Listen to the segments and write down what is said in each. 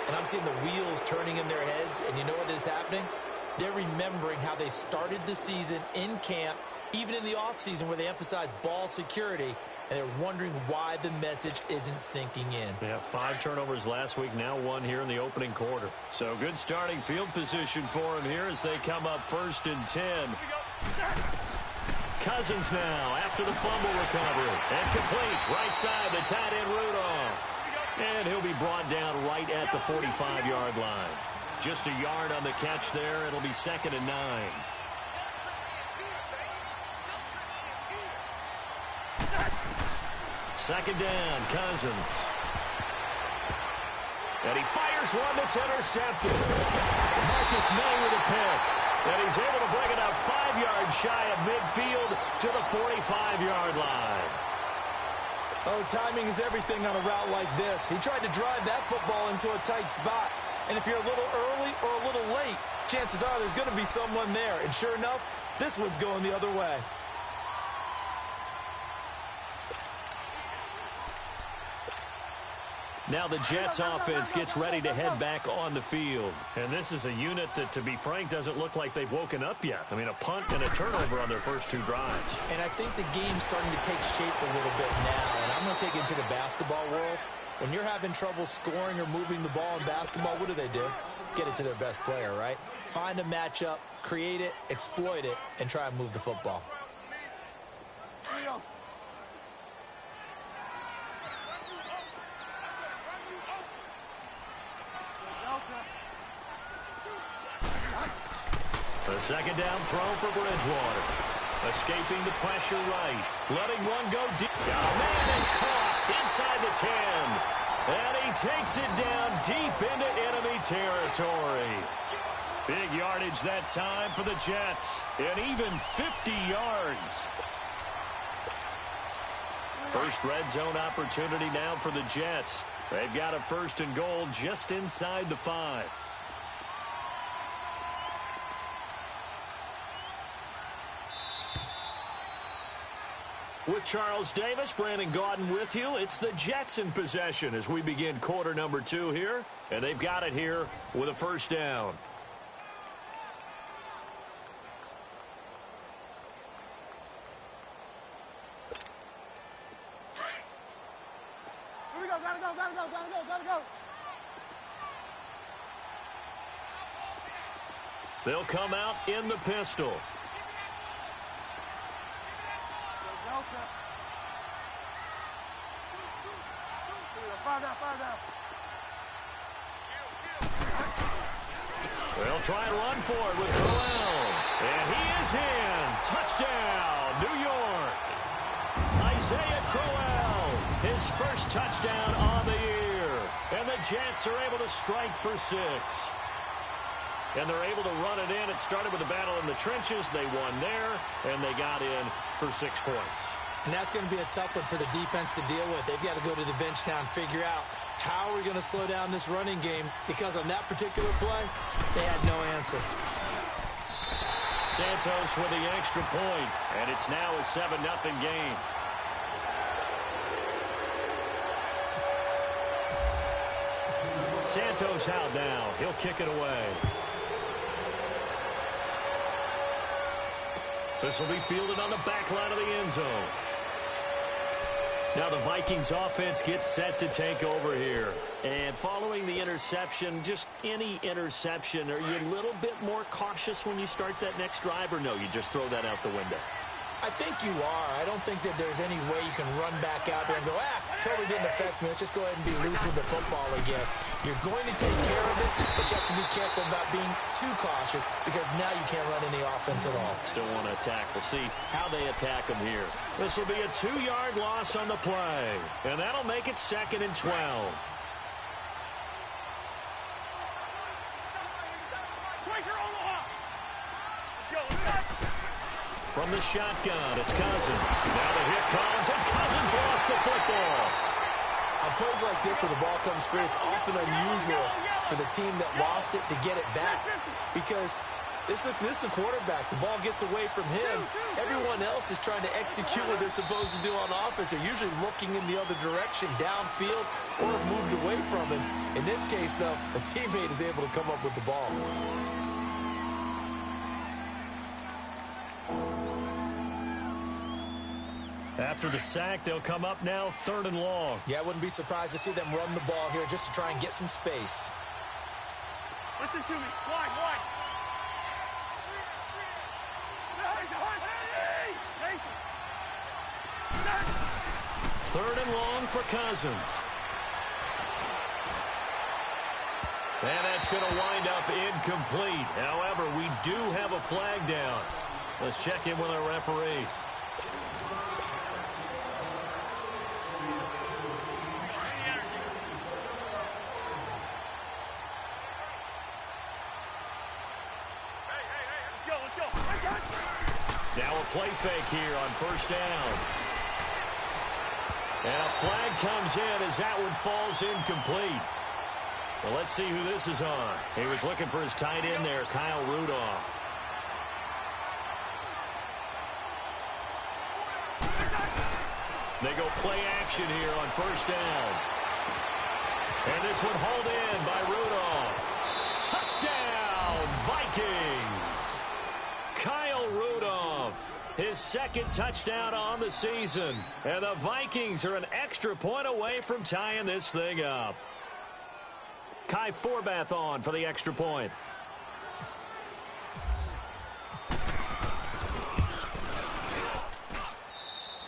And I'm seeing the wheels turning in their heads, and you know what is happening? They're remembering how they started the season in camp, even in the offseason where they emphasize ball security, and they're wondering why the message isn't sinking in. Yeah, 5 turnovers last week, now 1 here in the opening quarter. So good starting field position for him here as they come up 1st and 10. Cousins now after the fumble recovery. And complete, right side, the tight end Rudolph. And he'll be brought down right at the 45-yard line. Just a yard on the catch there. It'll be 2nd and 9. Second down, Cousins. And he fires one that's intercepted. Marcus May with a pick. And he's able to bring it up 5 yards shy of midfield to the 45-yard line. Oh, timing is everything on a route like this. He tried to drive that football into a tight spot. And if you're a little early or a little late, chances are there's going to be someone there. And sure enough, this one's going the other way. Now the Jets offense gets ready to head back on the field. And this is a unit that, to be frank, doesn't look like they've woken up yet. I mean, a punt and a turnover on their first 2 drives. And I think the game's starting to take shape a little bit now. And I'm going to take it to the basketball world. When you're having trouble scoring or moving the ball in basketball, what do? Get it to their best player, right? Find a matchup, create it, exploit it, and try and move the football. A second down throw for Bridgewater. Escaping the pressure right. Letting one go deep. Oh, man, it's caught inside the 10. And he takes it down deep into enemy territory. Big yardage that time for the Jets. And even 50 yards. First red zone opportunity now for the Jets. They've got a 1st and goal just inside the 5. With Charles Davis, Brandon Gaudin with you. It's the Jets in possession as we begin quarter number 2 here. And they've got it here with a 1st down. Here we go, gotta go. They'll come out in the pistol. They'll try and run for it with Crowell. And he is in. Touchdown, New York. Isaiah Crowell, his first touchdown on the year. And the Jets are able to strike for 6. And they're able to run it in. It started with a battle in the trenches. They won there, and they got in for 6 points. And that's going to be a tough one for the defense to deal with. They've got to go to the bench now and figure out how we're going to slow down this running game, because on that particular play, they had no answer. Santos with the extra point, and it's now a 7-0 game. Santos out now. He'll kick it away. This will be fielded on the back line of the end zone. Now the Vikings offense gets set to take over here. And following the interception, just any interception, are you a little bit more cautious when you start that next drive, or no, you just throw that out the window? I think you are. I don't think that there's any way you can run back out there and go, totally didn't affect me. Let's just go ahead and be loose with the football again. You're going to take care of it, but you have to be careful about being too cautious, because now you can't run any offense at all. Still want to attack. We'll see how they attack them here. This will be a 2-yard loss on the play, and that'll make it 2nd and 12. From the shotgun, it's Cousins. Now the hit comes, and Cousins lost the football. On plays like this where the ball comes free, it's often unusual for the team that lost it to get it back, because This is a quarterback. The ball gets away from him. Everyone else is trying to execute what they're supposed to do on offense. They're usually looking in the other direction, downfield, or moved away from him. In this case, though, a teammate is able to come up with the ball. After the sack, they'll come up now 3rd and long. Yeah, I wouldn't be surprised to see them run the ball here just to try and get some space. Listen to me. Wide. 3rd and long for Cousins. And that's going to wind up incomplete. However, we do have a flag down. Let's check in with our referee. Now a play fake here on 1st down. And a flag comes in as that one falls incomplete. Well, let's see who this is on. He was looking for his tight end there, Kyle Rudolph. They go play action here on 1st down. And this one hauled in by Rudolph. Touchdown, Vikings! Kyle Rudolph, his 2nd touchdown on the season. And the Vikings are an extra point away from tying this thing up. Kai Forbath on for the extra point.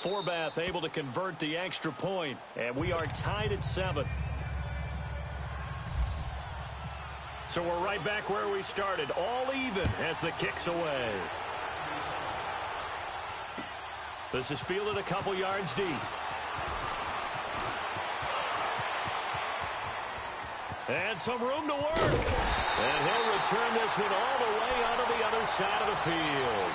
Forbath able to convert the extra point, and we are tied at 7. So we're right back where we started, all even as the kick's away. This is fielded a couple yards deep. And some room to work. And he'll return this one all the way onto the other side of the field.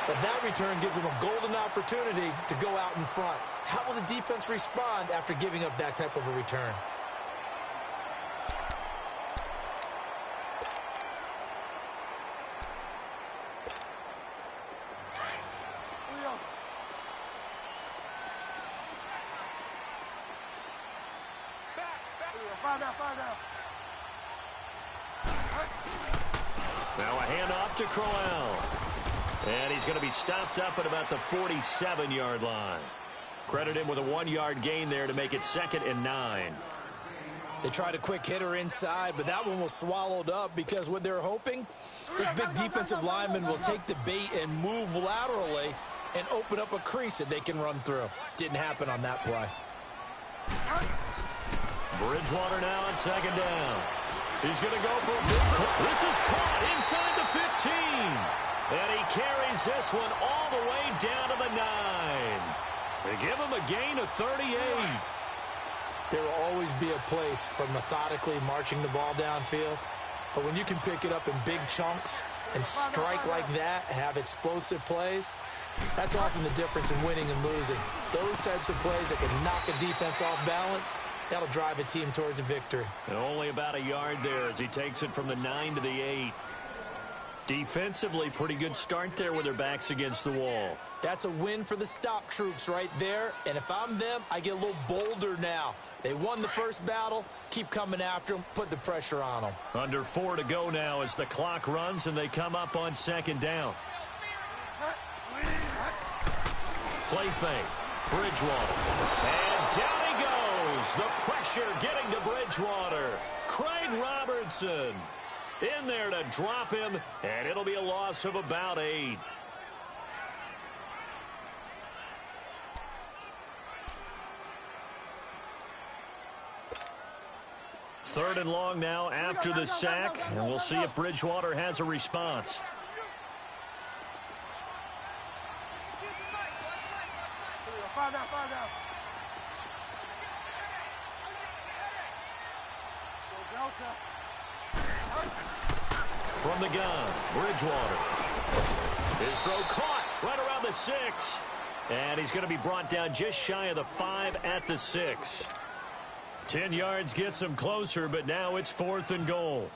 But that return gives him a golden opportunity to go out in front. How will the defense respond after giving up that type of a return? Now a handoff to Crowell. And he's going to be stopped up at about the 47-yard line. Credit him with a 1-yard gain there to make it 2nd and 9. They tried a quick hitter inside, but that one was swallowed up because what they're hoping, this big defensive lineman will take the bait and move laterally and open up a crease that they can run through. Didn't happen on that play. Bridgewater now on 2nd down. He's going to go for a big. This is caught inside the 15. And he carries this one all the way down to the 9. They give him a gain of 38. There will always be a place for methodically marching the ball downfield. But when you can pick it up in big chunks and strike like that, have explosive plays, that's often the difference in winning and losing. Those types of plays that can knock a defense off balance, that'll drive a team towards a victory. And only about a yard there as he takes it from the 9 to the 8. Defensively, pretty good start there with their backs against the wall. That's a win for the stop troops right there. And if I'm them, I get a little bolder now. They won the first battle. Keep coming after them. Put the pressure on them. Under 4 to go now as the clock runs and they come up on 2nd down. Play fake. Bridgewater. And down he goes. The pressure getting to Bridgewater. Craig Robertson in there to drop him, and it'll be a loss of about 8. Third and long now after the sack, and we'll see if Bridgewater has a response. From the gun, Bridgewater. His throw caught right around the 6. And he's going to be brought down just shy of the 5 at the 6. 10 yards gets him closer, but now it's 4th and goal.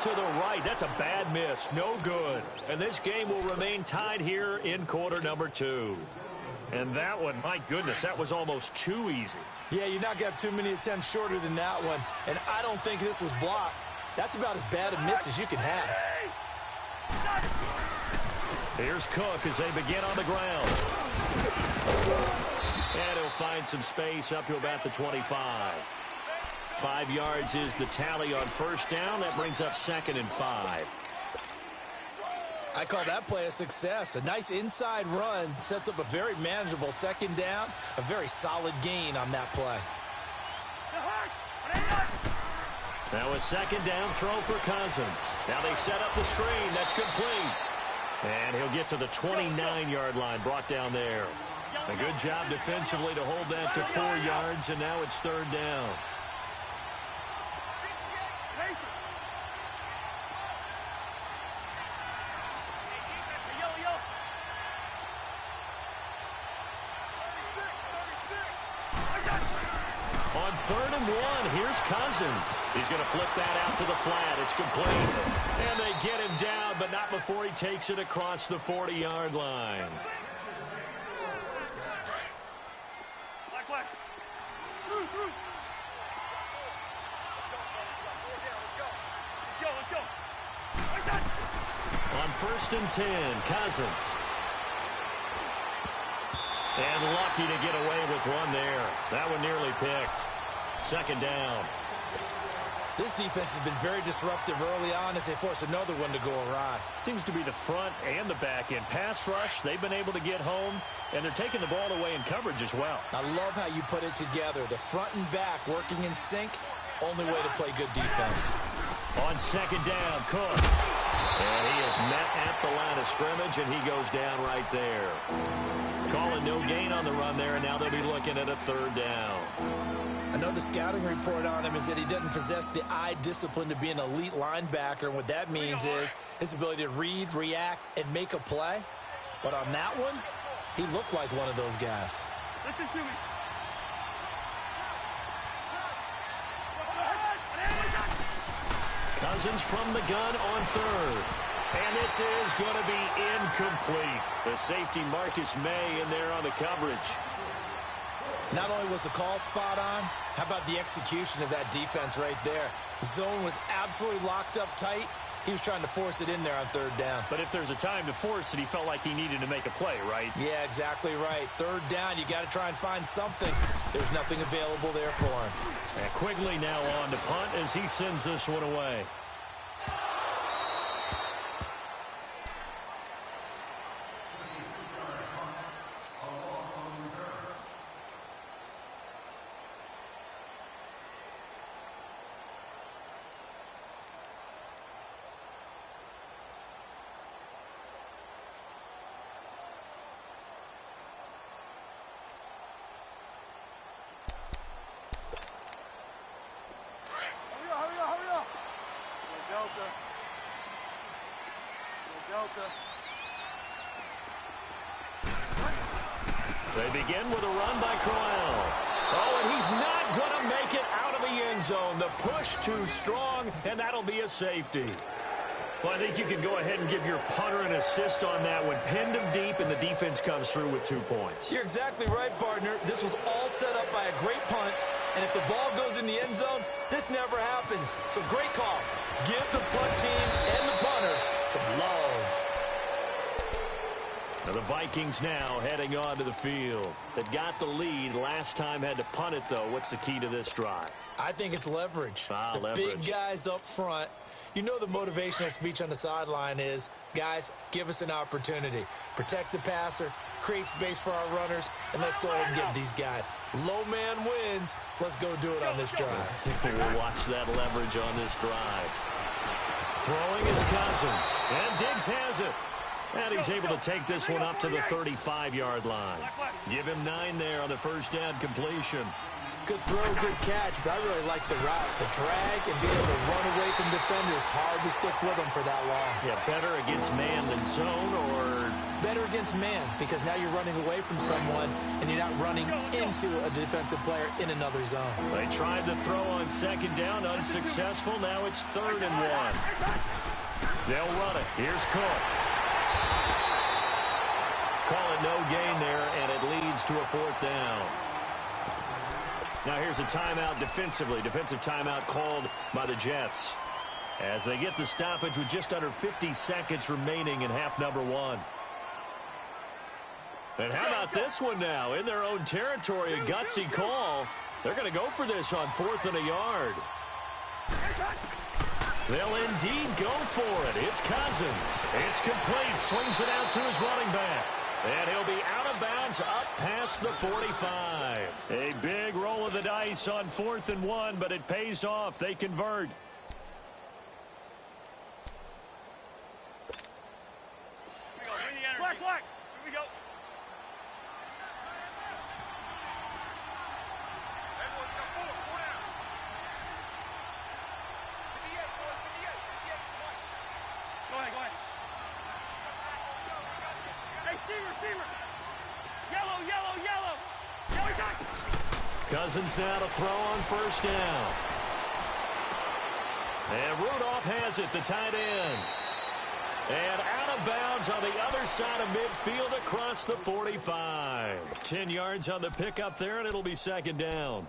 to the right. That's a bad miss. No good. And this game will remain tied here in quarter number 2. And that one, my goodness, that was almost too easy. Yeah, you're not going to have too many attempts shorter than that one. And I don't think this was blocked. That's about as bad a miss as you can have. Here's Cook as they begin on the ground. And he'll find some space up to about the 25. 5 yards is the tally on first down. That brings up 2nd and 5. I call that play a success. A nice inside run sets up a very manageable 2nd down. A very solid gain on that play. Now a 2nd down throw for Cousins. Now they set up the screen. That's complete. And he'll get to the 29-yard line, brought down there. A good job defensively to hold that to 4 yards, and now it's 3rd down. On 3rd and 1, here's Cousins. He's going to flip that out to the flat. It's complete. And they get him down, but not before he takes it across the 40-yard line. On 1st and 10, Cousins. And lucky to get away with one there. That one nearly picked. 2nd down. This defense has been very disruptive early on as they force another one to go awry. Seems to be the front and the back end. Pass rush, they've been able to get home, and they're taking the ball away in coverage as well. I love how you put it together. The front and back working in sync. Only way to play good defense. On 2nd down, Cook. And he is met at the line of scrimmage, and he goes down right there. Calling no gain on the run there, and now they'll be looking at a 3rd down. I know the scouting report on him is that he doesn't possess the eye discipline to be an elite linebacker, and what that means is his ability to read, react, and make a play. But on that one, he looked like one of those guys. Listen to me. Cousins from the gun on 3rd. And this is going to be incomplete. The safety Marcus May in there on the coverage. Not only was the call spot on, how about the execution of that defense right there? The zone was absolutely locked up tight. He was trying to force it in there on 3rd down. But if there's a time to force it, he felt like he needed to make a play, right? Yeah, exactly right. 3rd down, you got to try and find something. There's nothing available there for him. And Quigley now on to punt as he sends this one away. They begin with a run by Crowell. Oh, and he's not going to make it out of the end zone. The push too strong, and that'll be a safety. Well, I think you can go ahead and give your punter an assist on that one. Pinned him deep, and the defense comes through with 2 points. You're exactly right, partner. This was all set up by a great punt, and if the ball goes in the end zone, this never happens. So great call. Give the punt team and the punter some love. Now the Vikings now heading onto the field. They got the lead. Last time had to punt it, though. What's the key to this drive? I think it's leverage. The leverage. Big guys up front. You know the motivational speech on the sideline is, guys, give us an opportunity. Protect the passer, create space for our runners, and let's go ahead and get these guys. Low man wins. Let's go do it on this drive. We'll watch that leverage on this drive. Throwing is Cousins. And Diggs has it. And he's able to take this one up to the 35-yard line. Give him 9 there on the first down completion. Good throw, good catch, but I really like the route. The drag and being able to run away from defenders, hard to stick with them for that long. Yeah, better against man than zone, or better against man, because now you're running away from someone and you're not running into a defensive player in another zone. They tried the throw on second down, unsuccessful. Now it's 3rd and 1. They'll run it. Here's Cook. Call it no gain there, and it leads to a 4th down. Now here's a timeout defensively. Defensive timeout called by the Jets as they get the stoppage with just under 50 seconds remaining in half number 1. And how about this one now? In their own territory, a gutsy call. They're going to go for this on 4th and a yard. They'll indeed go for it. It's Cousins. It's complete. Swings it out to his running back. And he'll be out of bounds up past the 45. A big roll of the dice on 4th and 1, but it pays off. They convert. Black. Here we go. Go ahead. Receiver. Yellow. Cousins now to throw on 1st down. And Rudolph has it, the tight end. And out of bounds on the other side of midfield across the 45. 10 yards on the pickup there, and it'll be 2nd down.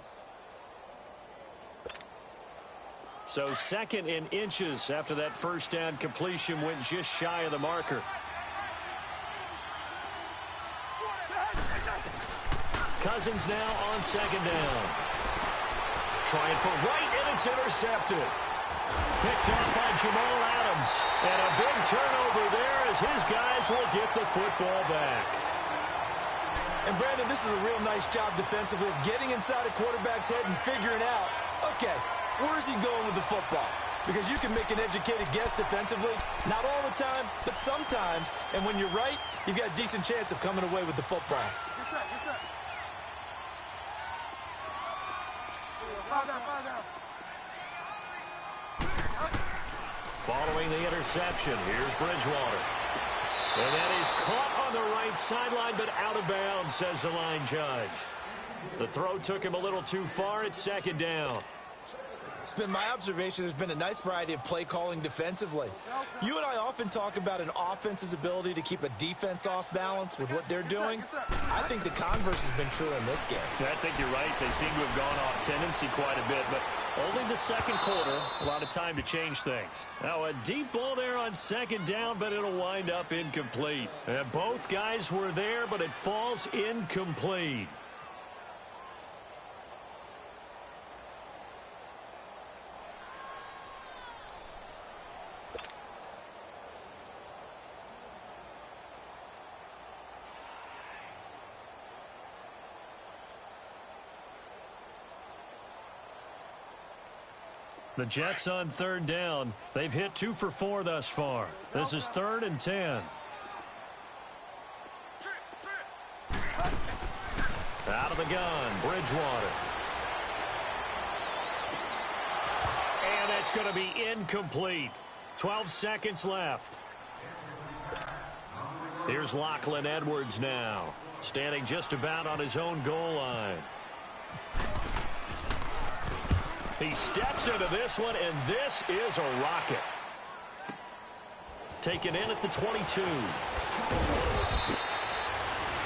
So 2nd in inches after that 1st down completion went just shy of the marker. Cousins now on 2nd down. Trying for right, and it's intercepted. Picked off by Jamal Adams. And a big turnover there as his guys will get the football back. And, Brandon, this is a real nice job defensively of getting inside a quarterback's head and figuring out, okay, where's he going with the football? Because you can make an educated guess defensively, not all the time, but sometimes. And when you're right, you've got a decent chance of coming away with the football. Yes, sir. Fall down. Following the interception, here's Bridgewater. And that is caught on the right sideline, but out of bounds, says the line judge. The throw took him a little too far. It's 2nd down. It's been my observation there's been a nice variety of play calling defensively. You and I often talk about an offense's ability to keep a defense off balance with what they're doing. I think the converse has been true in this game. Yeah, I think you're right. They seem to have gone off tendency quite a bit, but only the 2nd quarter, a lot of time to change things. Now a deep ball there on 2nd down, but it'll wind up incomplete. And both guys were there, but it falls incomplete. The Jets on 3rd down. They've hit 2 for 4 thus far. This is 3rd and 10. Out of the gun, Bridgewater. And it's going to be incomplete. 12 seconds left. Here's Lachlan Edwards now, standing just about on his own goal line. He steps into this one, and this is a rocket. Taken in at the 22.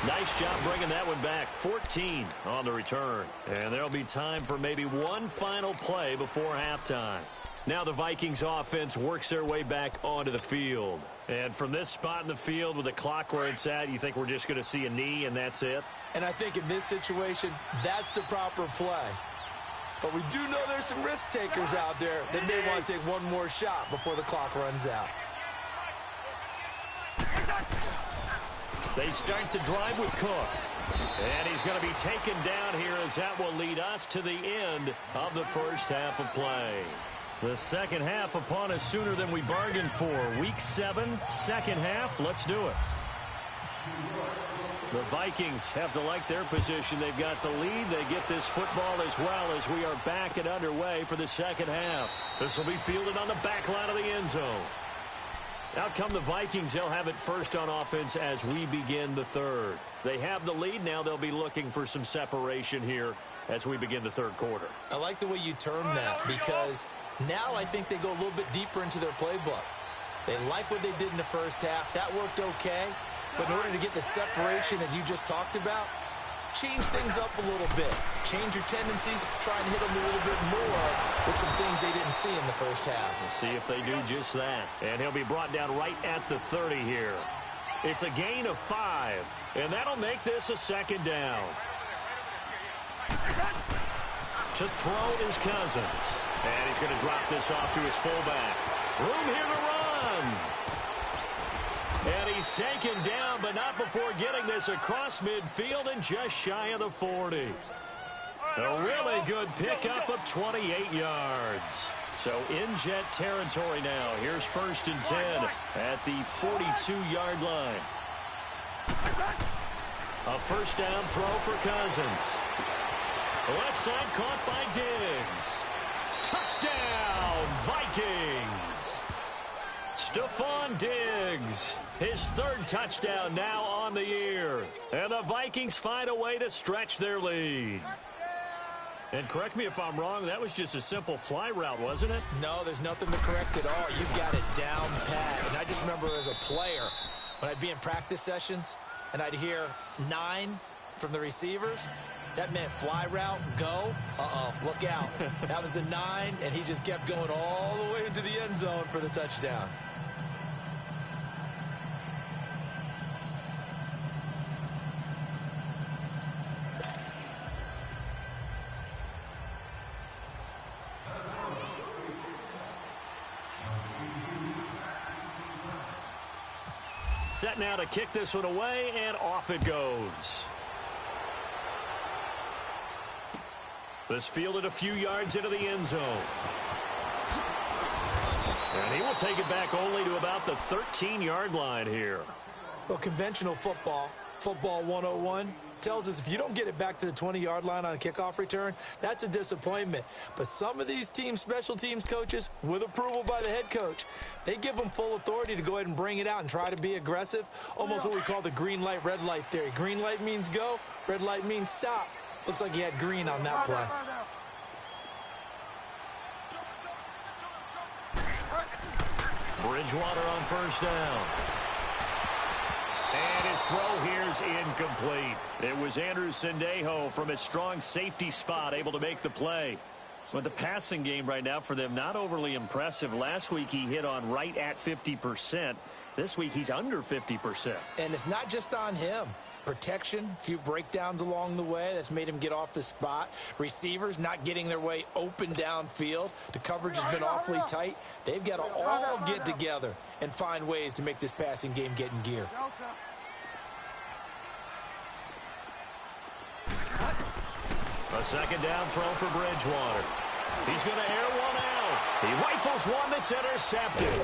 Nice job bringing that one back. 14 on the return. And there'll be time for maybe one final play before halftime. Now the Vikings offense works their way back onto the field. And from this spot in the field with the clock where it's at, you think we're just going to see a knee and that's it? And I think in this situation, that's the proper play. But we do know there's some risk takers out there that may want to take one more shot before the clock runs out. They start the drive with Cook. And he's going to be taken down here as that will lead us to the end of the first half of play. The second half upon us sooner than we bargained for. Week 7, second half. Let's do it. The Vikings have to like their position. They've got the lead. They get this football as well as we are back and underway for the second half. This will be fielded on the back line of the end zone. Out come the Vikings. They'll have it first on offense as we begin the third. They have the lead. Now they'll be looking for some separation here as we begin the third quarter. I like the way you term that because now I think they go a little bit deeper into their playbook. They like what they did in the first half. That worked okay. But in order to get the separation that you just talked about, change things up a little bit. Change your tendencies. Try and hit them a little bit more with some things they didn't see in the first half. We'll see if they do just that. And he'll be brought down right at the 30 here. It's a gain of 5. And that'll make this a second down. To throw is Cousins. And he's going to drop this off to his fullback. Room here to run. And he's taken down, but not before getting this across midfield and just shy of the 40. A really good pickup of 28 yards. So in jet territory now. Here's 1st and 10 at the 42-yard line. A first down throw for Cousins. Left side caught by Diggs. Touchdown, Vikings. Stephon Diggs, his 3rd touchdown now on the year. And the Vikings find a way to stretch their lead. And correct me if I'm wrong, that was just a simple fly route, wasn't it? No, there's nothing to correct at all. You've got it down pat. And I just remember as a player, when I'd be in practice sessions, and I'd hear 9 from the receivers, that meant fly route, go. Look out. That was the 9, and he just kept going all the way into the end zone for the touchdown. Set now to kick this one away, and off it goes. This fielded a few yards into the end zone. And he will take it back only to about the 13-yard line here. Well, conventional football 101, tells us if you don't get it back to the 20-yard line on a kickoff return, that's a disappointment. But some of these special teams coaches, with approval by the head coach, they give them full authority to go ahead and bring it out and try to be aggressive, almost what we call the green light, red light theory. Green light means go, red light means stop. Looks like he had green on that play. Bridgewater on first down. And his throw here's incomplete. It was Andrew Sendejo from his strong safety spot able to make the play. But the passing game right now for them, not overly impressive. Last week he hit on right at 50%. This week he's under 50%. And it's not just on him. Protection, a few breakdowns along the way. That's made him get off the spot. Receivers not getting their way open downfield. The coverage has been awfully tight. They've got to all get together and find ways to make this passing game get in gear. A second down throw for Bridgewater. He's going to air one out. He rifles one that's intercepted.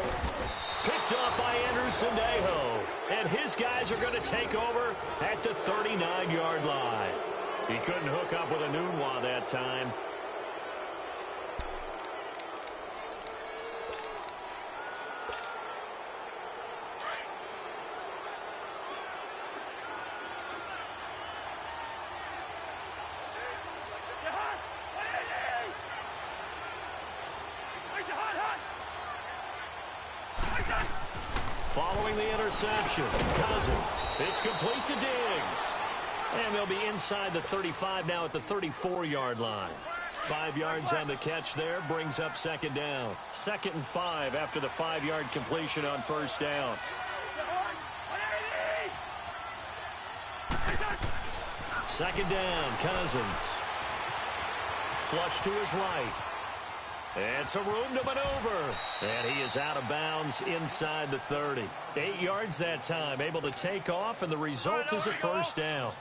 Picked up by Andrew Sendejo. And his guys are going to take over at the 39-yard line. He couldn't hook up with a Nunwa that time. Following the interception, Cousins. It's complete to Diggs. And they'll be inside the 35 now at the 34-yard line. 5 yards on the catch there, brings up second down. 2nd and 5 after the 5-yard completion on first down. Second down, Cousins. Flush to his right. And some room to maneuver. And he is out of bounds inside the 30. 8 yards that time, able to take off, and the result is a first down.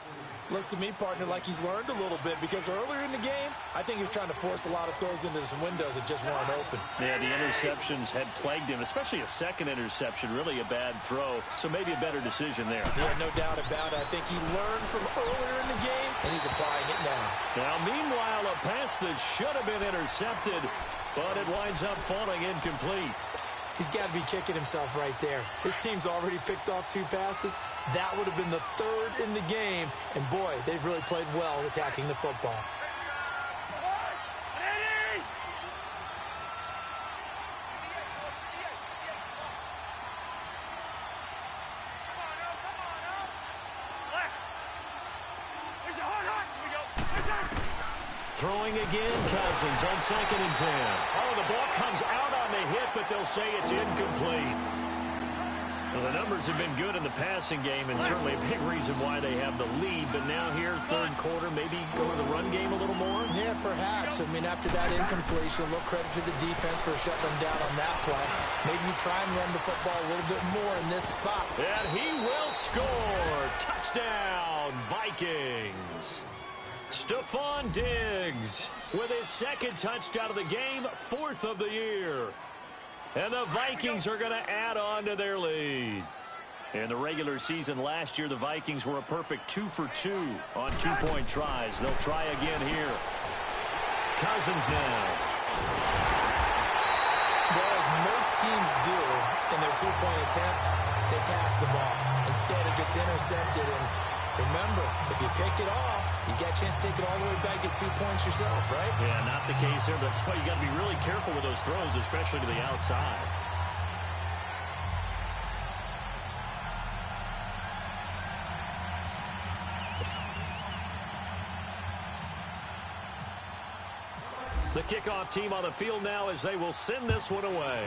Looks to me, partner, like he's learned a little bit, because earlier in the game, I think he was trying to force a lot of throws into some windows that just weren't open. Yeah, the interceptions had plagued him, especially a second interception, really a bad throw, so maybe a better decision there. Yeah, no doubt about it. I think he learned from earlier in the game, and he's applying it now. Now, meanwhile, a pass that should have been intercepted, but it winds up falling incomplete. He's got to be kicking himself right there. His team's already picked off 2 passes. That would have been the 3rd in the game. And, boy, they've really played well attacking the football. Throwing again, Cousins on 2nd and 10. Oh, the ball comes out on the hit, but they'll say it's incomplete. Well, the numbers have been good in the passing game, and certainly a big reason why they have the lead. But now here, 3rd quarter, maybe go to the run game a little more? Yeah, perhaps. I mean, after that incompletion, a little credit to the defense for shutting them down on that play. Maybe you try and run the football a little bit more in this spot. And he will score. Touchdown, Vikings. Stephon Diggs with his 2nd touchdown of the game, 4th of the year. And the Vikings are going to add on to their lead. In the regular season last year, the Vikings were a perfect 2 for 2 on 2-point tries. They'll try again here. Cousins now. Well, as most teams do in their 2-point attempt, they pass the ball. Instead, it gets intercepted. And remember, if you pick it off, you got a chance to take it all the way back, get 2 points yourself, right? Yeah, not the case here. That's why you got to be really careful with those throws, especially to the outside. The kickoff team on the field now as they will send this one away.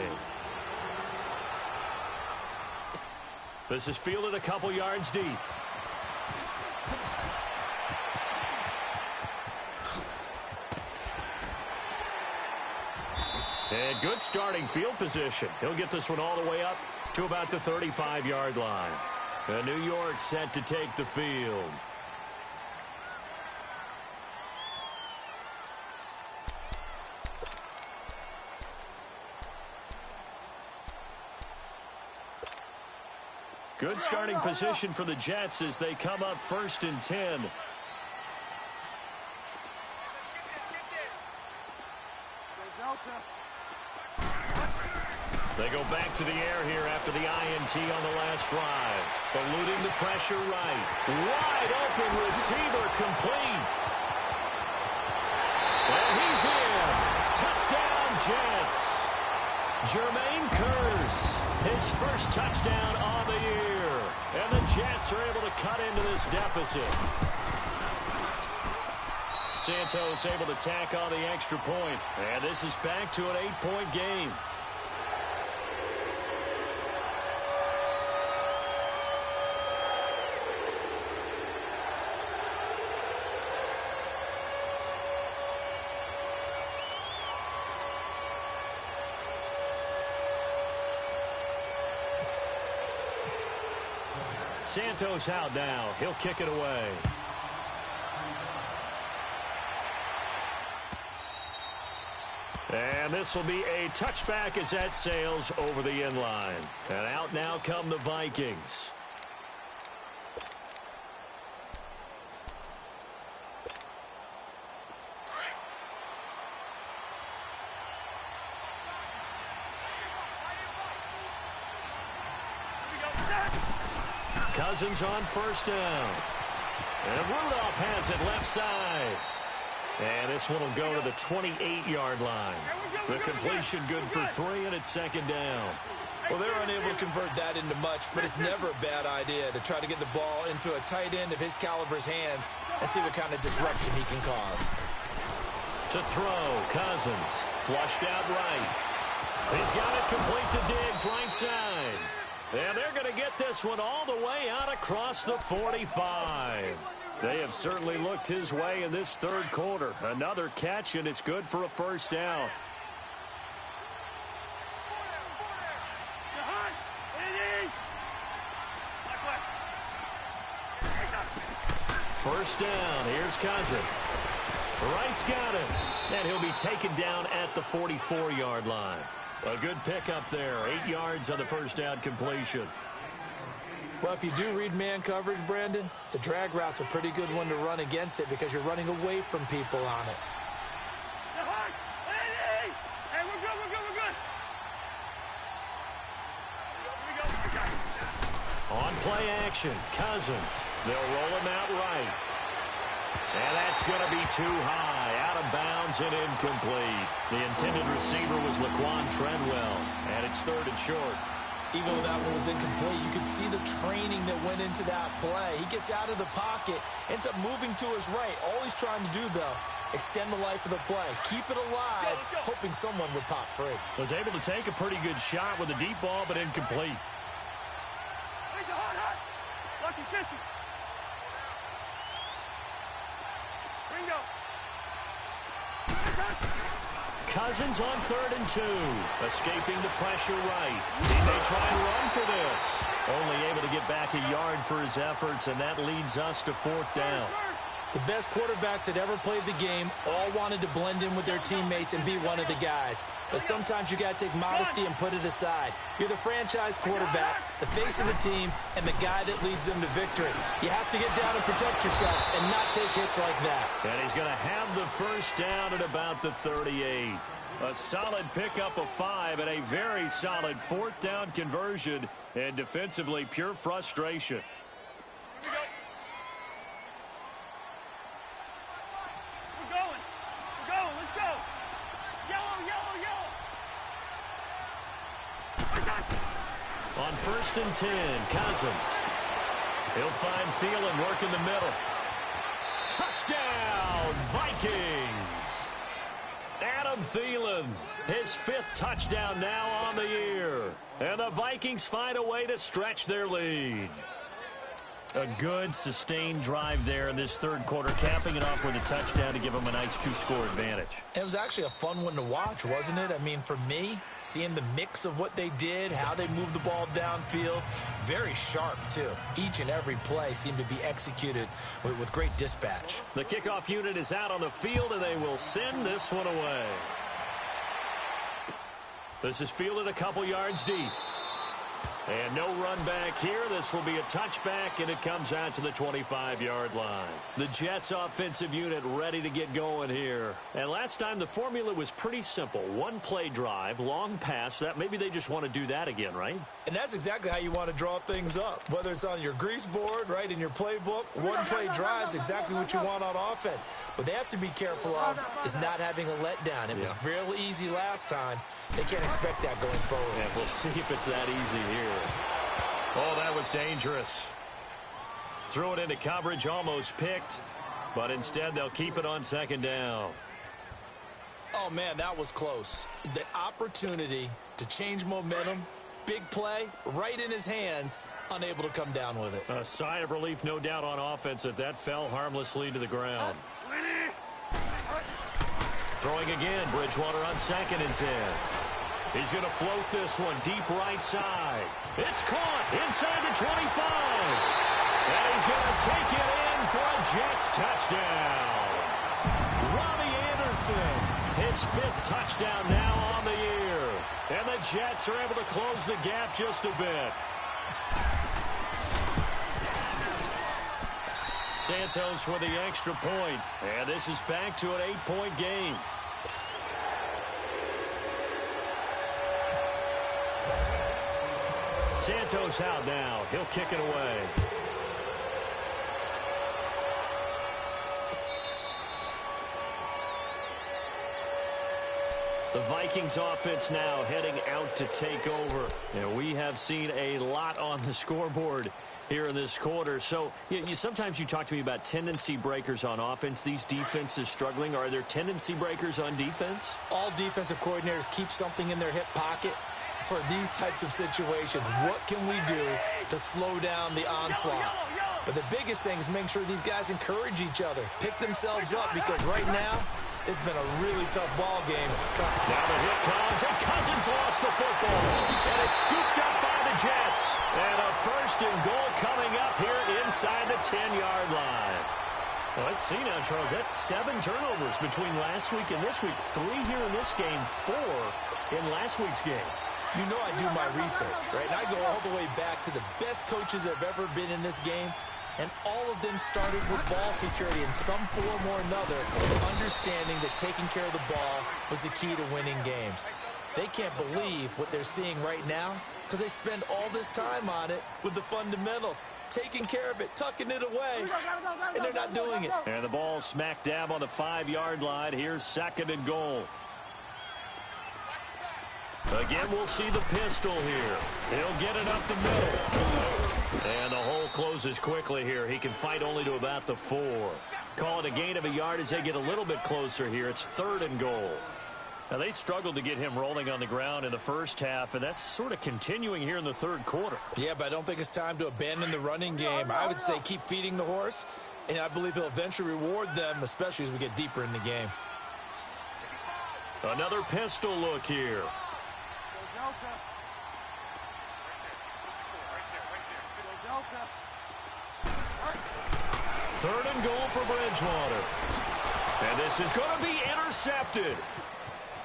This is fielded a couple yards deep. And good starting field position. He'll get this one all the way up to about the 35-yard line. And New York set to take the field. Good starting position for the Jets as they come up 1st and 10. They go back to the air here after the INT on the last drive. Eluding the pressure right. Wide open receiver complete. And he's in. Touchdown, Jets. Jermaine Kearse, his first touchdown on the year. And the Jets are able to cut into this deficit. Santos able to tack on the extra point. And this is back to an 8-point game. Santos out now. He'll kick it away. And this will be a touchback as that sails over the end line. And out now come the Vikings. Cousins on 1st down. And Rudolph has it left side. And this one will go to the 28-yard line. The completion good for 3, and it's 2nd down. Well, they're unable to convert that into much, but it's never a bad idea to try to get the ball into a tight end of his caliber's hands and see what kind of disruption he can cause. To throw, Cousins. Flushed out right. He's got it complete to Diggs, right side. And they're going to get this one all the way out across the 45. They have certainly looked his way in this 3rd quarter. Another catch, and it's good for a 1st down. first down. Here's Cousins. Wright's got him. And he'll be taken down at the 44-yard line. A good pickup there. 8 yards on the first down completion. Well, if you do read man coverage, Brandon, the drag route's a pretty good one to run against it because you're running away from people on it. Hey, we're good, we're good, we're good. On play action, Cousins. They'll roll him out right. And that's going to be too high, out of bounds and incomplete. The intended receiver was Laquan Treadwell, and it's 3rd and short. Even though that one was incomplete, you could see the training that went into that play. He gets out of the pocket, ends up moving to his right. All he's trying to do, though, extend the life of the play. Keep it alive, hoping someone would pop free. Was able to take a pretty good shot with a deep ball, but incomplete. Lucky 50. Bingo. Cousins on 3rd and 2. Escaping the pressure right. He may try and run for this. Only able to get back a yard for his efforts, and that leads us to 4th down. The best quarterbacks that ever played the game all wanted to blend in with their teammates and be one of the guys. But sometimes you got to take modesty and put it aside. You're the franchise quarterback, the face of the team, and the guy that leads them to victory. You have to get down and protect yourself and not take hits like that. And he's going to have the first down at about the 38. A solid pickup of 5 and a very solid 4th down conversion, and defensively pure frustration. On 1st and 10, Cousins. He'll find Thielen working the middle. Touchdown, Vikings! Adam Thielen, his 5th touchdown now on the year. And the Vikings find a way to stretch their lead. A good, sustained drive there in this 3rd quarter, capping it off with a touchdown to give them a nice 2-score advantage. It was actually a fun one to watch, wasn't it? I mean, for me, seeing the mix of what they did, how they moved the ball downfield, very sharp, too. Each and every play seemed to be executed with great dispatch. The kickoff unit is out on the field, and they will send this one away. This is fielded a couple yards deep. And no run back here. This will be a touchback, and it comes out to the 25-yard line. The Jets offensive unit ready to get going here. And last time the formula was pretty simple. 1-play drive, long pass. That maybe they just want to do that again, right? And that's exactly how you want to draw things up. Whether it's on your grease board, right, in your playbook, 1-play drive is exactly what you want on offense. What they have to be careful of is not having a letdown. It was real easy last time. They can't expect that going forward. And we'll see if it's that easy here. Oh, that was dangerous. Threw it into coverage, almost picked, but instead they'll keep it on 2nd down. Oh, man, that was close. The opportunity to change momentum, big play, right in his hands, unable to come down with it. A sigh of relief, no doubt, on offense that that fell harmlessly to the ground. Throwing again, Bridgewater on 2nd and 10. He's going to float this one deep right side. It's caught inside the 25. And he's going to take it in for a Jets touchdown. Robbie Anderson, his 5th touchdown now on the year. And the Jets are able to close the gap just a bit. Santos with the extra point. And this is back to an 8-point game. Santos out now. He'll kick it away. The Vikings offense now heading out to take over. And we have seen a lot on the scoreboard here in this quarter. So sometimes you talk to me about tendency breakers on offense. These defenses struggling. Are there tendency breakers on defense? All defensive coordinators keep something in their hip pocket for these types of situations. What can we do to slow down the onslaught? But the biggest thing is make sure these guys encourage each other, pick themselves up, because right now it's been a really tough ball game. Now the hit comes, and Cousins lost the football. And it's scooped up by the Jets. And a 1st and goal coming up here inside the 10-yard line. Well, let's see now, Charles. That's 7 turnovers between last week and this week. 3 here in this game, 4 in last week's game. You know I do my research, right? And I go all the way back to the best coaches that have ever been in this game. And all of them started with ball security in some form or another, understanding that taking care of the ball was the key to winning games. They can't believe what they're seeing right now because they spend all this time on it with the fundamentals, taking care of it, tucking it away, and they're not doing it. And the ball smack dab on the 5-yard line. Here's 2nd and goal. Again, we'll see the pistol here. He'll get it up the middle. And the hole closes quickly here. He can fight only to about the 4. Call it a gain of a yard as they get a little bit closer here. It's 3rd and goal. Now, they struggled to get him rolling on the ground in the first half, and that's sort of continuing here in the 3rd quarter. Yeah, but I don't think it's time to abandon the running game. I would say keep feeding the horse, and I believe he'll eventually reward them, especially as we get deeper in the game. Another pistol look here. 3rd and goal for Bridgewater. And this is going to be intercepted.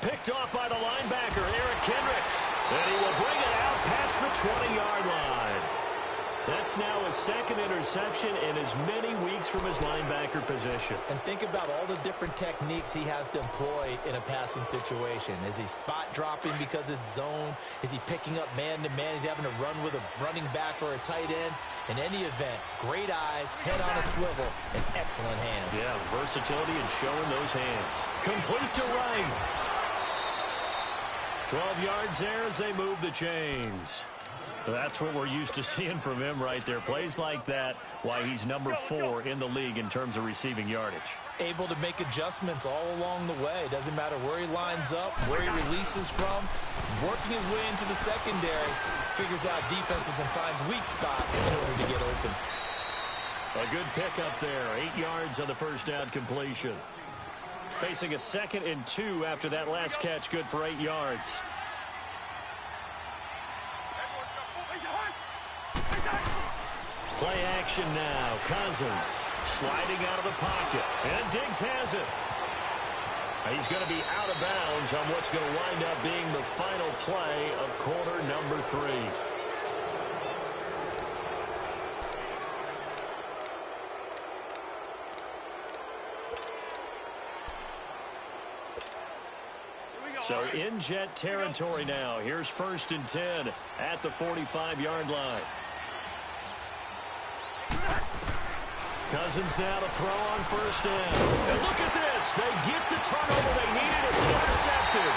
Picked off by the linebacker, Eric Kendricks. And he will bring it out past the 20-yard line. That's now his 2nd interception in as many weeks from his linebacker position. And think about all the different techniques he has to employ in a passing situation. Is he spot dropping because it's zone? Is he picking up man-to-man? Is he having to run with a running back or a tight end? In any event, great eyes, head on a swivel, and excellent hands. Yeah, versatility and showing those hands. Complete to right. 12 yards there as they move the chains. That's what we're used to seeing from him right there. Plays like that, why he's number 4 in the league in terms of receiving yardage. Able to make adjustments all along the way. Doesn't matter where he lines up, where he releases from. Working his way into the secondary, figures out defenses and finds weak spots in order to get open. A good pickup there. 8 yards on the first down completion. Facing a 2nd and 2 after that last catch. Good for 8 yards. Play action now. Cousins sliding out of the pocket. And Diggs has it. He's going to be out of bounds on what's going to wind up being the final play of quarter number 3. So in Jet territory now. Here's 1st and 10 at the 45-yard line. Cousins now to throw on 1st down. And look at this. They get the turnover they needed. It's intercepted.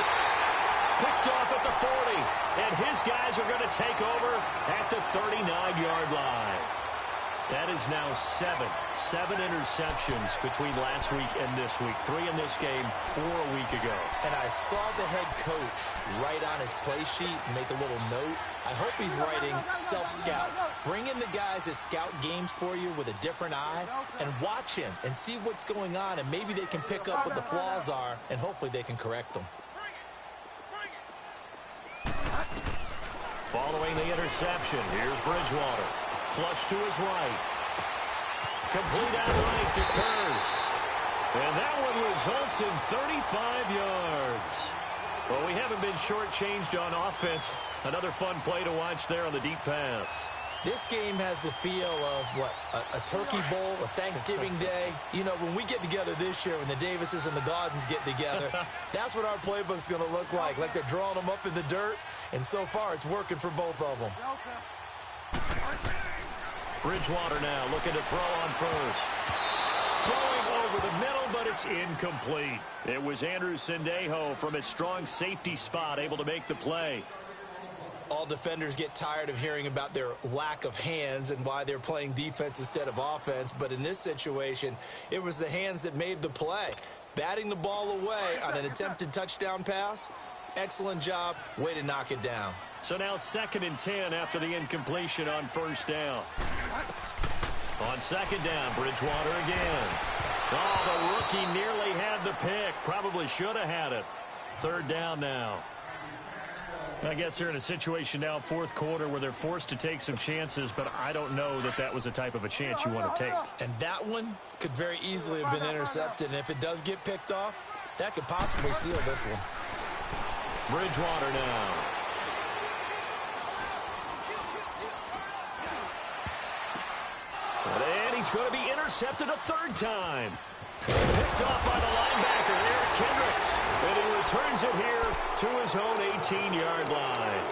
Picked off at the 40. And his guys are going to take over at the 39-yard line. That is now 7 interceptions between last week and this week. 3 in this game, 4 a week ago. And I saw the head coach write on his play sheet, make a little note. I hope he's writing self-scout. Bring in the guys that scout games for you with a different eye and watch him and see what's going on, and maybe they can pick up what the flaws are, and hopefully they can correct them. Following the interception, here's Bridgewater. Flush to his right. Complete out right to Kurz. And that one results in 35 yards. Well, we haven't been shortchanged on offense. Another fun play to watch there on the deep pass. This game has the feel of, what, a turkey bowl, a Thanksgiving day. You know, when we get together this year, when the Davises and the Gaudens get together, that's what our playbook's going to look like they're drawing them up in the dirt. And so far, it's working for both of them. Bridgewater now looking to throw on 1st. Throwing over the middle, but it's incomplete. It was Andrew Sendejo from his strong safety spot able to make the play. All defenders get tired of hearing about their lack of hands and why they're playing defense instead of offense. But in this situation, it was the hands that made the play. Batting the ball away on an attempted touchdown pass. Excellent job. Way to knock it down. So now 2nd and 10 after the incompletion on 1st down. On 2nd down, Bridgewater again. Oh, the rookie nearly had the pick. Probably should have had it. 3rd down now. I guess they're in a situation now, fourth quarter, where they're forced to take some chances, but I don't know that that was the type of a chance you want to take. And that one could very easily have been intercepted, and if it does get picked off, that could possibly seal this one. Bridgewater now. And he's going to be intercepted a third time. Picked off by the linebacker, Eric Kendricks. And he returns it here to his own 18-yard line.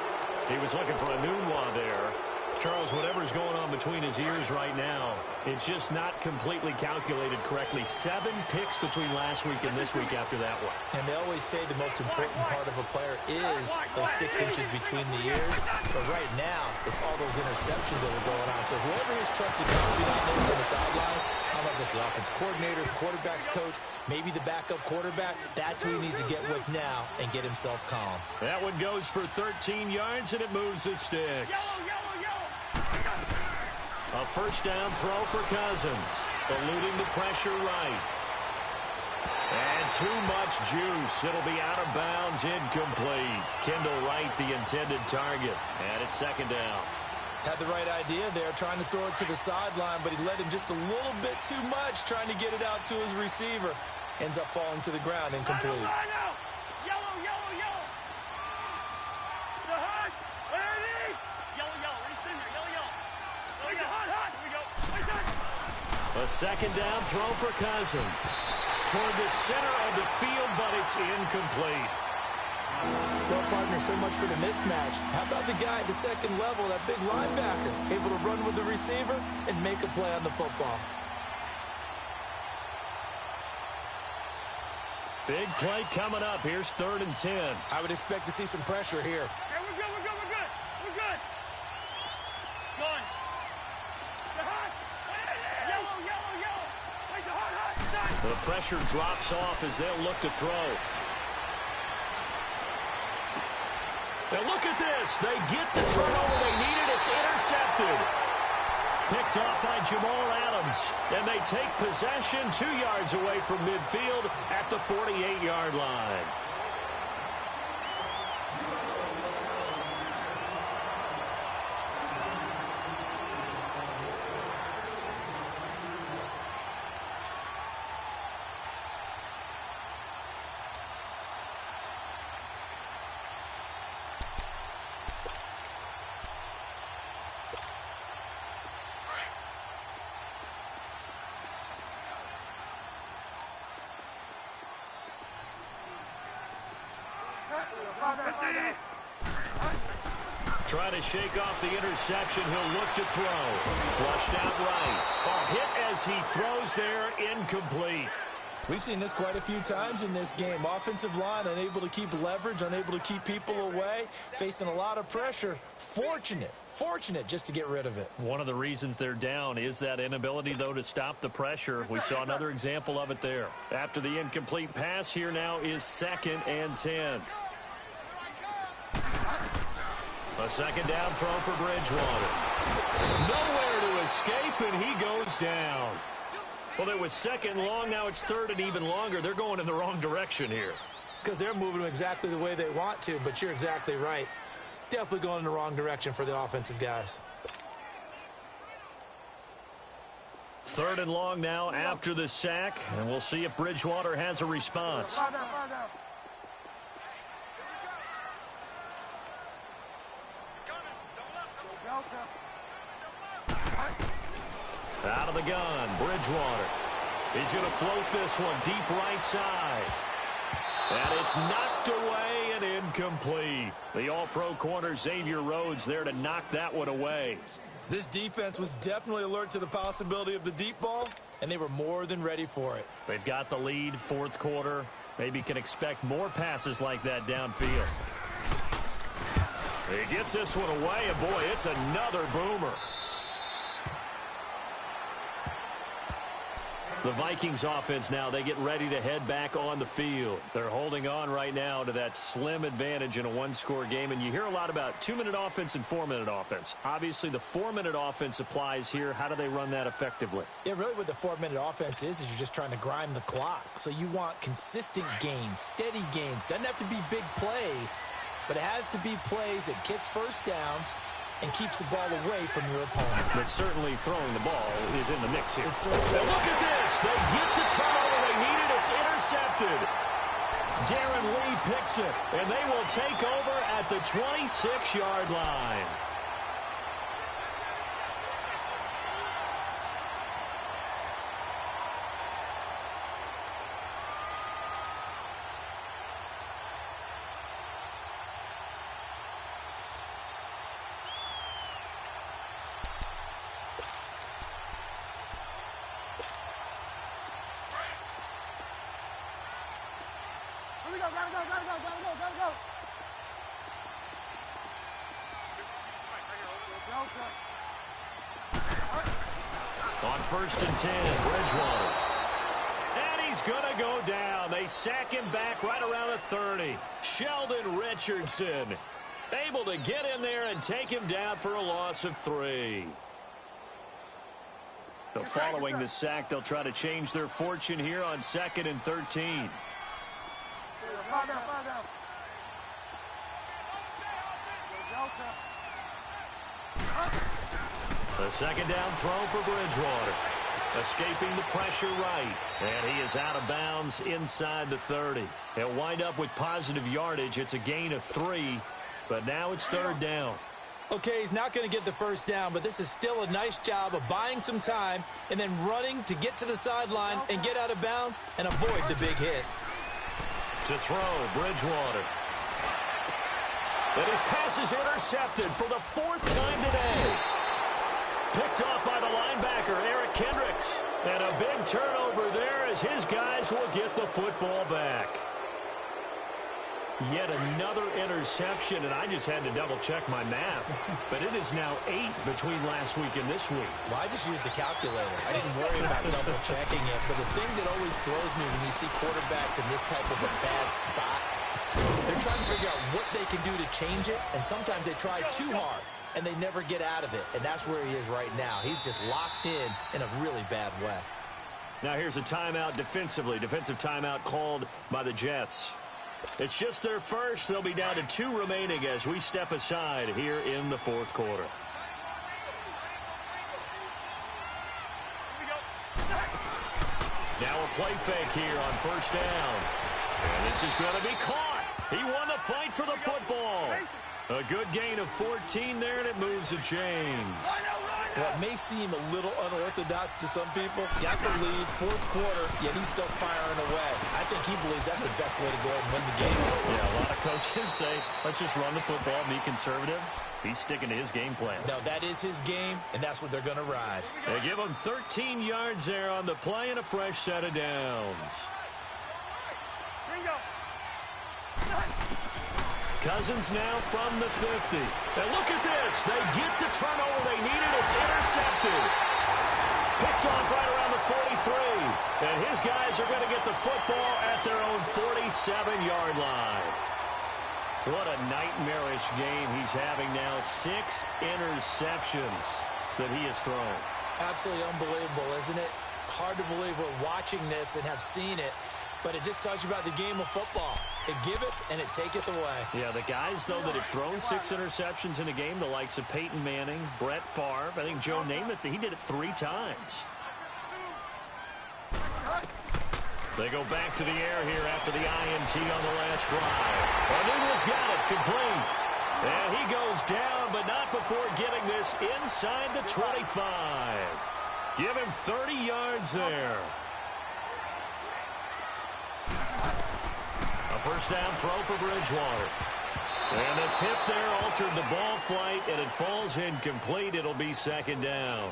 He was looking for a Nunwa there. Charles, whatever's going on between his ears right now, it's just not completely calculated correctly. 7 picks between last week and this week after that one. And they always say the most important part of a player is those 6 inches between the ears. But right now, it's all those interceptions that are going on. So whoever his trusted confidant is on the sidelines, I don't know if it's the offense coordinator, the quarterback's coach, maybe the backup quarterback, that's who he needs to get with now and get himself calm. That one goes for 13 yards, and it moves the sticks. A first down throw for Cousins, eluding the pressure right. And too much juice. It'll be out of bounds, incomplete. Kendall Wright, the intended target. And it's second down. Had the right idea there, trying to throw it to the sideline, but he let him just a little bit too much, trying to get it out to his receiver. Ends up falling to the ground, incomplete. A second down throw for Cousins. Toward the center of the field, but it's incomplete. Well, partner, so much for the mismatch. How about the guy at the second level, that big linebacker, able to run with the receiver and make a play on the football? Big play coming up. Here's 3rd and 10. I would expect to see some pressure here. Okay, we're good. We're good. Going. The pressure drops off as they'll look to throw. Now look at this. They get the turnover they needed. It's intercepted. Picked off by Jamal Adams. And they take possession 2 yards away from midfield at the 48-yard line. Try to shake off the interception. He'll look to throw. Flushed out right. A hit as he throws there, incomplete. We've seen this quite a few times in this game. Offensive line unable to keep leverage, unable to keep people away, facing a lot of pressure. Fortunate just to get rid of it. One of the reasons they're down is that inability, though, to stop the pressure. We saw another example of it there. After the incomplete pass, here now is 2nd and 10. A second down throw for Bridgewater. Nowhere to escape, and he goes down. Well, it was 2nd long. Now it's 3rd and even longer. They're going in the wrong direction here. Because they're moving them exactly the way they want to, but you're exactly right. Definitely going in the wrong direction for the offensive guys. 3rd and long now after the sack, and we'll see if Bridgewater has a response. Out of the gun, Bridgewater. He's going to float this one deep right side. And it's knocked away and incomplete. The all-pro corner Xavier Rhodes there to knock that one away. This defense was definitely alert to the possibility of the deep ball, and they were more than ready for it. They've got the lead, 4th quarter. Maybe can expect more passes like that downfield. He gets this one away, and boy, it's another boomer. The Vikings offense now, they get ready to head back on the field. They're holding on right now to that slim advantage in a one-score game. And you hear a lot about 2-minute offense and 4-minute offense. Obviously, the 4-minute offense applies here. How do they run that effectively? Yeah, really what the 4-minute offense is you're just trying to grind the clock. So you want consistent gains, steady gains. Doesn't have to be big plays. but it has to be plays that gets first downs and keeps the ball away from your opponent. But certainly throwing the ball is in the mix here. And look at this. They get the turnover they needed. It's intercepted. Darren Lee picks it, and they will take over at the 26-yard line. Gotta go. On 1st and 10, Bridgewater. And he's going to go down. They sack him back right around the 30. Sheldon Richardson able to get in there and take him down for a loss of 3. So following the sack, they'll try to change their fortune here on 2nd and 13. The second down throw for Bridgewater. Escaping the pressure right. And he is out of bounds inside the 30. He'll wind up with positive yardage. It's a gain of 3, but now it's 3rd down. Okay, he's not going to get the first down, but this is still a nice job of buying some time and then running to get to the sideline and get out of bounds and avoid the big hit. To throw, Bridgewater. But his pass is intercepted for the 4th time today. Picked off by the linebacker, Eric Kendricks. And a big turnover there as his guys will get the football back. Yet another interception, and I just had to double-check my math. But it is now 8 between last week and this week. Well, I just used a calculator. I didn't worry about double-checking it. But the thing that always throws me when you see quarterbacks in this type of a bad spot, they're trying to figure out what they can do to change it, and sometimes they try too hard, and they never get out of it. And that's where he is right now. He's just locked in a really bad way. Now here's a timeout defensively. Defensive timeout called by the Jets. It's just their first. They'll be down to 2 remaining as we step aside here in the 4th quarter. Now a play fake here on 1st down. And this is going to be caught. He won the fight for the football. A good gain of 14 there, and it moves the chains. Well, it may seem a little unorthodox to some people. Got the lead, 4th quarter, yet he's still firing away. I think he believes that's the best way to go ahead and win the game. Yeah, a lot of coaches say, let's just run the football, be conservative. He's sticking to his game plan. No, that is his game, and that's what they're going to ride. They give him 13 yards there on the play and a fresh set of downs. Bingo. Cousins now from the 50. And look at this. They get the turnover they needed. It's intercepted. Picked off right around the 43. And his guys are going to get the football at their own 47-yard line. What a nightmarish game he's having now. 6 interceptions that he has thrown. Absolutely unbelievable, isn't it? Hard to believe we're watching this and have seen it. But it just tells you about the game of football. It giveth and it taketh away. Yeah, the guys, though, that have thrown 6 interceptions in a game, the likes of Peyton Manning, Brett Favre, I think Joe Namath, he did it 3 times. They go back to the air here after the INT on the last drive. Arnold's got it, complete. And he goes down, but not before getting this inside the 25. Give him 30 yards there. A first down throw for Bridgewater. And the tip there altered the ball flight, and it falls incomplete. It'll be 2nd down.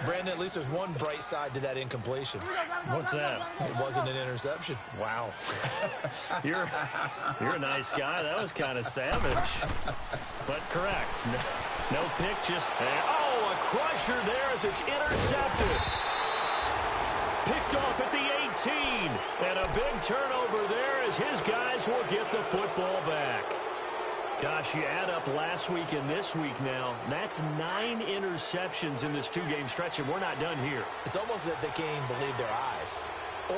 Brandon, at least there's one bright side to that incompletion. What's that? It wasn't an interception. Wow. You're a nice guy. That was kind of savage. But correct. No pick, just... Oh, a crusher there as it's intercepted. Picked off at the 18. And a big turnover there as his guys will get the football back. Gosh, you add up last week and this week now. That's 9 interceptions in this 2-game stretch, and we're not done here. It's almost as if they can't even believe their eyes.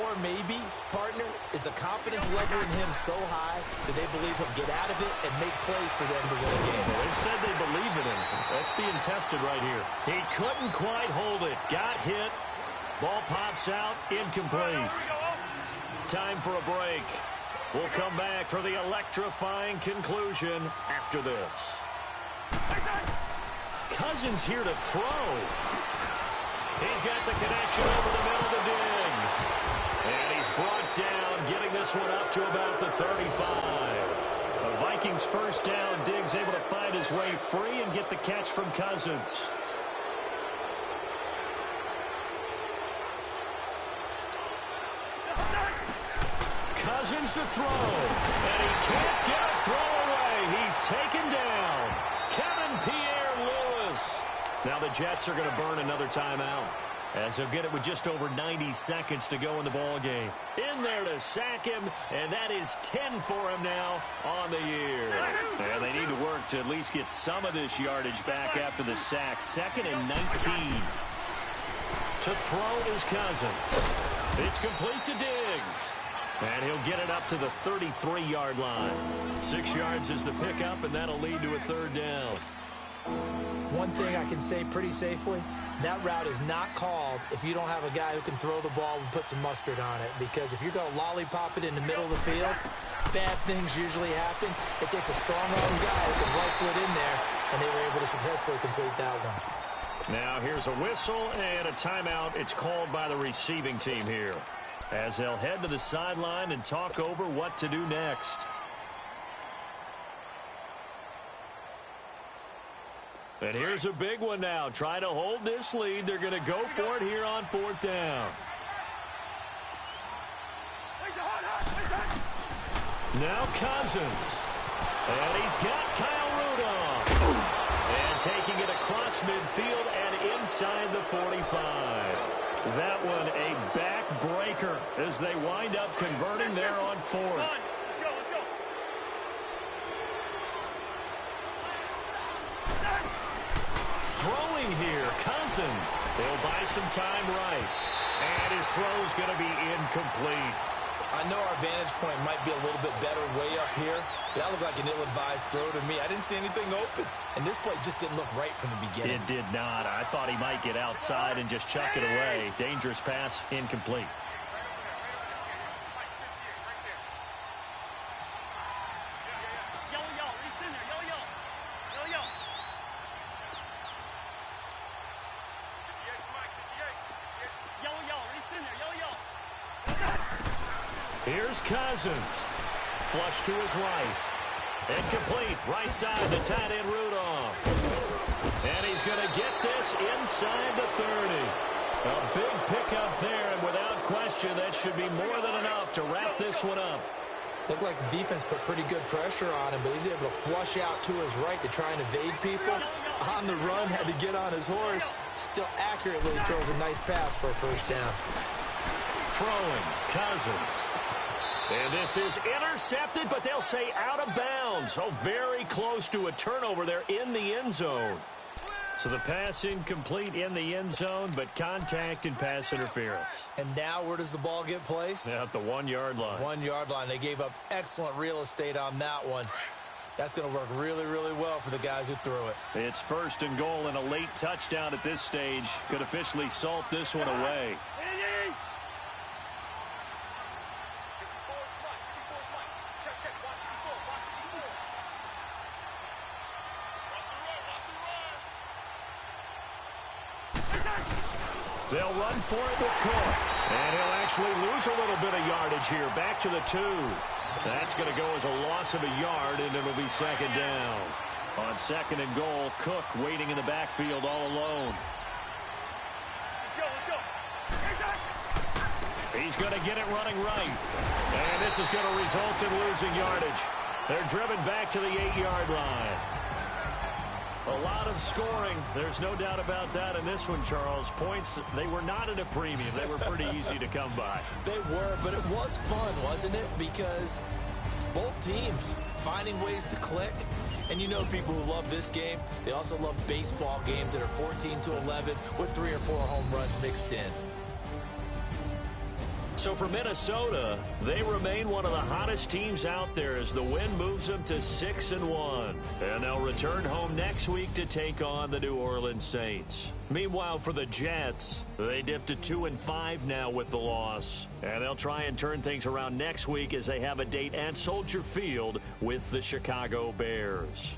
Or maybe, partner, is the confidence level in him so high that they believe he'll get out of it and make plays for them to win a game. Well, they've said they believe in him. That's being tested right here. He couldn't quite hold it. Got hit. Ball pops out. Incomplete. Time for a break. We'll come back for the electrifying conclusion after this. Cousins here to throw. He's got the connection over the middle to Diggs. And he's brought down, getting this one up to about the 35. The Vikings first down. Diggs able to find his way free and get the catch from Cousins. Cousins to throw. And he can't get a throw away. He's taken down. Kevin Pierre-Louis. Now the Jets are going to burn another timeout, as they'll get it with just over 90 seconds to go in the ball game. In there to sack him, and that is 10 for him now on the year. And they need to work to at least get some of this yardage back after the sack. 2nd and 19. To throw is Cousins. It's complete to Diggs. And he'll get it up to the 33-yard line. 6 yards is the pickup, and that'll lead to a 3rd down. One thing I can say pretty safely, that route is not called if you don't have a guy who can throw the ball and put some mustard on it. Because if you're going to lollipop it in the middle of the field, bad things usually happen. It takes a strong-arm guy who can rifle it in there, and they were able to successfully complete that one. Now here's a whistle and a timeout. It's called by the receiving team here, as they'll head to the sideline and talk over what to do next. And here's a big one now. Trying to hold this lead. They're going to go for it here on 4th down. Now Cousins. And he's got Kyle Rudolph. And taking it across midfield and inside the 45. That one a backbreaker as they wind up converting there on 4th. Throwing here, Cousins. He'll buy some time right. And his throw's going to be incomplete. I know our vantage point might be a little bit better way up here, but that looked like an ill-advised throw to me. I didn't see anything open, and this play just didn't look right from the beginning. It did not. I thought he might get outside and just chuck it away. Dangerous pass, incomplete. Here's Cousins. Flush to his right. Incomplete. Right side to tight end Rudolph. And he's going to get this inside the 30. A big pickup there, and without question, that should be more than enough to wrap this one up. Looked like the defense put pretty good pressure on him, but he's able to flush out to his right to try and evade people. On the run, had to get on his horse. Still accurately throws a nice pass for a 1st down. Throwing, Cousins. And this is intercepted, but they'll say out of bounds. Oh, very close to a turnover there in the end zone. So the pass incomplete in the end zone, but contact and pass interference. And now where does the ball get placed? At the 1-yard line. 1-yard line. They gave up excellent real estate on that one. That's going to work really, really well for the guys who threw it. It's 1st and goal and a late touchdown at this stage. Could officially salt this one away. They'll run for it with Cook. And he'll actually lose a little bit of yardage here. Back to the 2. That's going to go as a loss of a yard, and it'll be 2nd down. On 2nd and goal, Cook waiting in the backfield all alone. He's going to get it running right. And this is going to result in losing yardage. They're driven back to the 8-yard line. A lot of scoring. There's no doubt about that in this one, Charles. Points, they were not at a premium. They were pretty easy to come by. They were, but it was fun, wasn't it? Because both teams finding ways to click. And you know people who love this game, they also love baseball games that are 14-11 with 3 or 4 home runs mixed in. So for Minnesota, they remain one of the hottest teams out there as the win moves them to 6-1. And they'll return home next week to take on the New Orleans Saints. Meanwhile, for the Jets, they dipped to 2-5 now with the loss. And they'll try and turn things around next week as they have a date at Soldier Field with the Chicago Bears.